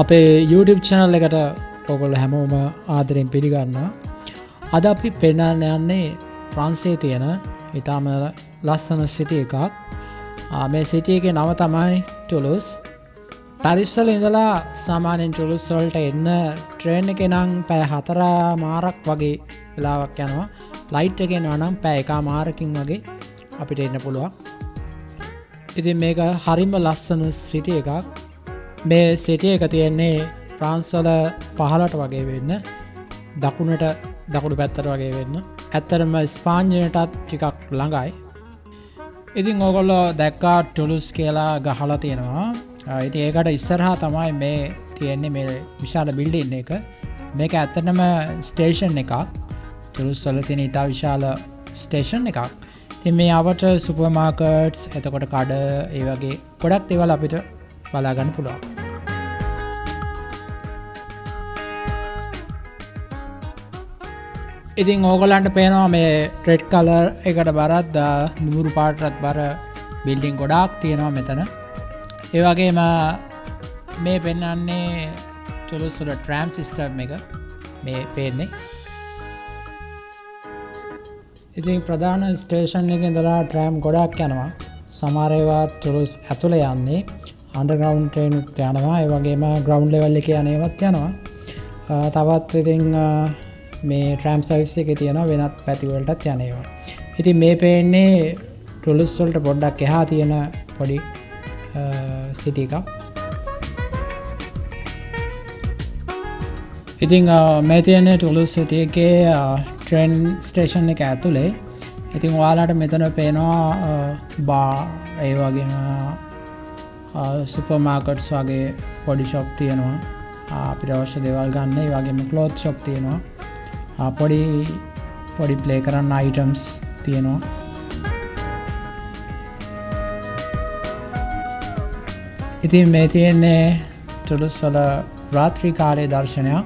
අපේ YouTube channel එකට ඔයගොල්ලෝ හැමෝම ආදරෙන් පිළිගන්නවා. අද අපි පෙන්නන්න යන්නේ ප්‍රංශයේ තියෙන ඊටම ලස්සන සිටි එකක්. මේ සිටි එකේ නම තමයි ටුලූස්. පැරිස් වල ඉඳලා සාමාන්‍යයෙන් ටුලූස් වලට එන්න ට්‍රේන් එකේ නම් පැය 4මාරක් වගේ වෙලාවක් යනවා. ෆ්ලයිට් එකේ යනවා නම් පැය 1මාරකින් වගේ අපිට එන්න පුළුවන්. ඉතින් මේක හරිම ලස්සන සිටි එකක්. මේ සිටි එක තියෙන්නේ ෆ්‍රාන්ස් වල පහළට වගේ වෙන්න, දකුණු පැත්තට වගේ වෙන්න. ඇත්තටම ස්පාඤ්ඤයටත් ටිකක් ළඟයි. ඉතින් ඕගොල්ලෝ දැක්කා ටුලූස් කියලා ගහලා තියෙනවා. ඉතින් ඒකට ඉස්සරහා තමයි මේ තියෙන්නේ මේ විශාල බිල්ඩින් එක. මේක ඇත්තටම ස්ටේෂන් එකක්. ටුලූස් වල තියෙන ඉතා විශාල ස්ටේෂන් එකක්. ඉතින් මේ ආවට සුපර් මාකට්ස්, එතකොට කඩ, ඒ වගේ ගොඩක් දේවල් අපිට බලා ගන්න පුළුවන්. ඉතින් ඕගොල්ලන්ට පේනවා මේ රෙඩ් කලර් එකට බරත් නිමුරු පාටටත් බර බිල්ඩින් ගොඩාක් තියෙනවා මෙතන. ඒ වගේම මේ පෙන්වන්නේ ටුලූස් වල ට්‍රෑම් සිස්ටම් එක මේ පේන්නේ. ඉතින් ප්‍රධාන ස්ටේෂන් එකේ ඉඳලා ට්‍රෑම් ගොඩාක් යනවා. සමහර ඒවා ටුලූස් ඇතුළේ යන්නේ. අන්ඩර්ග්‍රවුන්ඩ් ට්‍රේන් උත් යනවා. ඒ වගේම ග්‍රවුන්ඩ් ලෙවල් එකේ යන ඒවාත් යනවා. තවත් ඉතින් මේ ට්‍රෑම් සර්විස් එකේ තියෙන වෙනත් පැති වලටත් යන ඒවා. ඉතින් මේ පේන්නේ ටුලූස් වලට පොඩ්ඩක් එහා තියෙන පොඩි සිටි එකක්. ඉතින් මේ තියෙන්නේ ටුලූස් සිටි එකේ ට්‍රේන් ස්ටේෂන් එක ඇතුලේ. ඉතින් ඔයාලට මෙතන පේනවා බාර්, ඒ වගේම සුපර් මාකට්ස් වගේ පොඩි ෂොප් තියෙනවා. අපිට අවශ්‍ය දේවල් ගන්න. ඒ වගේම ක්ලෝත් ෂොප් තියෙනවා. පොඩි ප්ලේ කරන්න අයිටම්ස් තියෙනවා. ඉතින් මේ තියෙන්නේ ටුලූස් වල රාත්‍රී කාලයේ දර්ශනයක්.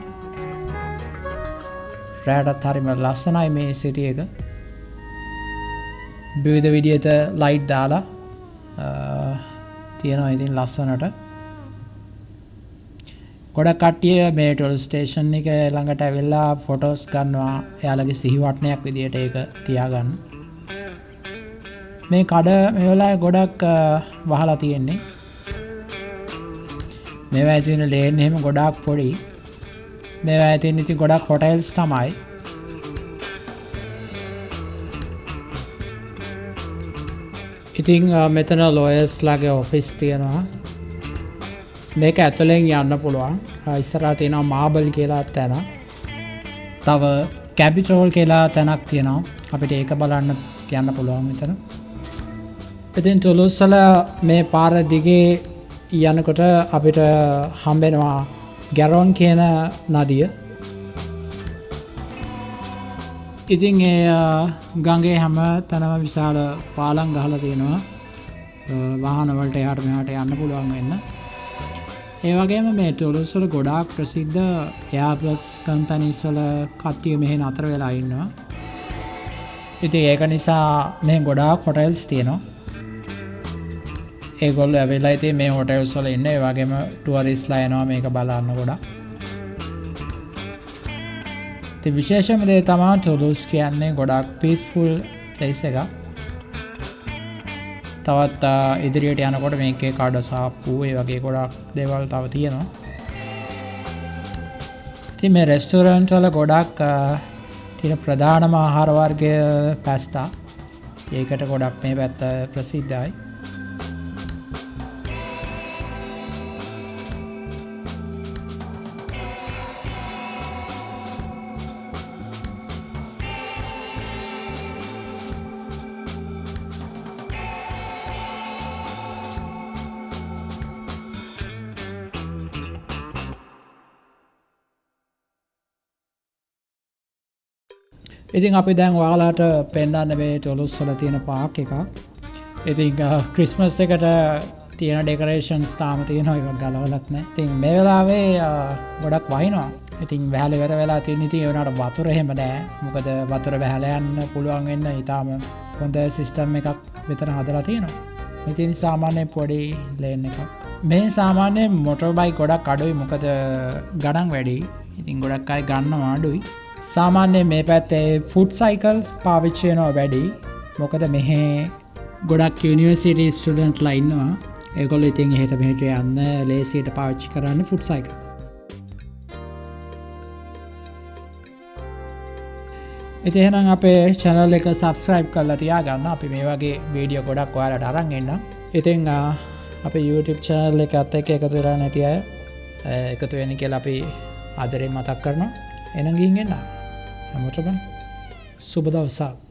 රැටත් හරිම ලස්සනයි මේ සිටි එක. විවිධ විදිහට ලයිට් දාලා තියෙනවා. ඉතින් ලස්සනට ගොඩක් කට්ටිය මේ ටුලූස් ස්ටේෂන් එක ළඟට ඇවිල්ලා ෆොටෝස් ගන්නවා. එයාලගේ සිහිවටනයක් විදිහට ඒක තියාගන්න. මේ කඩ මේ වෙලාවේ ගොඩක් වහලා තියෙන්නේ. මේවා තියෙන ලේන් එහෙම ගොඩාක් පොඩි. මේවා තියෙන ඉතින් ගොඩක් හොටෙල්ස් තමයි. ඉතින් මෙතන ලෝයර්ස්ලාගේ ඔෆිස් තියෙනවා. මේක ඇතුලෙන් යන්න පුළුවන්. ඉස්සරහා තියෙනවා මාබල් කියලා තැන. තව කැපිටෝල් කියලා තැනක් තියෙනවා. අපිට ඒක බලන්න යන්න පුළුවන් මෙතන. ඉතින් ටුලූස් වල මේ පාර දිගේ යනකොට අපිට හම්බෙනවා ගැරොන් කියන නදිය. ඉතින් ඒ ගඟේ හැම තැනම විශාල පාලම් ගහලා තියෙනවා. වාහන වලට එහාට මෙහාට යන්න පුළුවන් වෙන්න. ඒ වගේම මේ ටුලූස් වල ගොඩාක් ප්‍රසිද්ධ එයාර්බස් කම්පැනිස් වල කට්ටිය මෙහෙ නතර වෙලා ඉන්නවා. ඉතින් ඒක නිසා මේ ගොඩාක් හොටෙල්ස් තියෙනවා. ඒගොල්ලෝ ඇවිල්ලා ඉතින් මේ හොටෙල්ස් වල ඉන්න. ඒ වගේම ටුවරිස්ට්ලා එනවා මේක බලන්න ගොඩක්. ඉතින් විශේෂම දේ තමයි ටුලූස් කියන්නේ ගොඩාක් පීස්ෆුල් ප්ලේස් එකක්. තවත් ඉදිරියට යනකොට මේකේ කඩ සාප්පු, ඒ වගේ ගොඩක් දේවල් තව තියෙනවා. ඉතින් මේ රෙස්ටෝරන්ට් වල ගොඩක් තියෙන ප්‍රධානම ආහාර වර්ගය පාස්තා. ඒකට ගොඩක් මේ පැත්ත ප්‍රසිද්ධයි. ඉතින් අපි දැන් ඔයාලට පෙන්නන්න මේ ටුලූස් වල තියෙන පාක් එකක්. ඉතින් ක්‍රිස්මස් එකට තියෙන ඩෙකොරේෂන්ස් තාම තියෙනවා. ඒක ගලවලත් නැහැ. ඉතින් මේ වෙලාවේ ගොඩක් වහිනවා. ඉතින් වැහල ඉවර වෙලා තියෙන ඉතින් ඒ වුණාට වතුර එහෙම නැහැ. මොකද වතුර වැහලා යන්න පුළුවන් වෙන්න ඊටාම හොඳ සිස්ටම් එකක් විතර හදලා තියෙනවා. ඉතින් සාමාන්‍ය පොඩි ලේන් එකක්. මේ සාමාන්‍ය මොටර්බයි ගොඩක් අඩුයි මොකද ගණන් වැඩි ඉතින් ගොඩක් අය ගන්න අඩුයි සාමාන්‍ය මේ පැත්තේ ෆුඩ් සයිකල් පාවිච්චයනවා වැඩි මොකද මෙහෙ ගොඩක් යනිවර්සිටි ස්ටඩන්ට්ලා ඉන්නවා ඒගොල්ලෝ ඉතින් එහෙට මෙහෙට යන්න ලේසියට පාවිච්චි කරන්න ෆුඩ් සයිකල් ඉතින් එහෙනම් අපේ channel එක subscribe කරලා තියාගන්න අපි මේ වගේ වීඩියෝ ගොඩක් ඔයාලට අරන් එන්නම් ඉතින් අපේ YouTube channel එකත් එක්ක එකතු වෙලා නැති අය එකතු වෙන්න කියලා අපි ආදරෙන් මතක් කරනවා එහෙනම් ගිහින් එන්න හැමෝටම සුබ දවසක්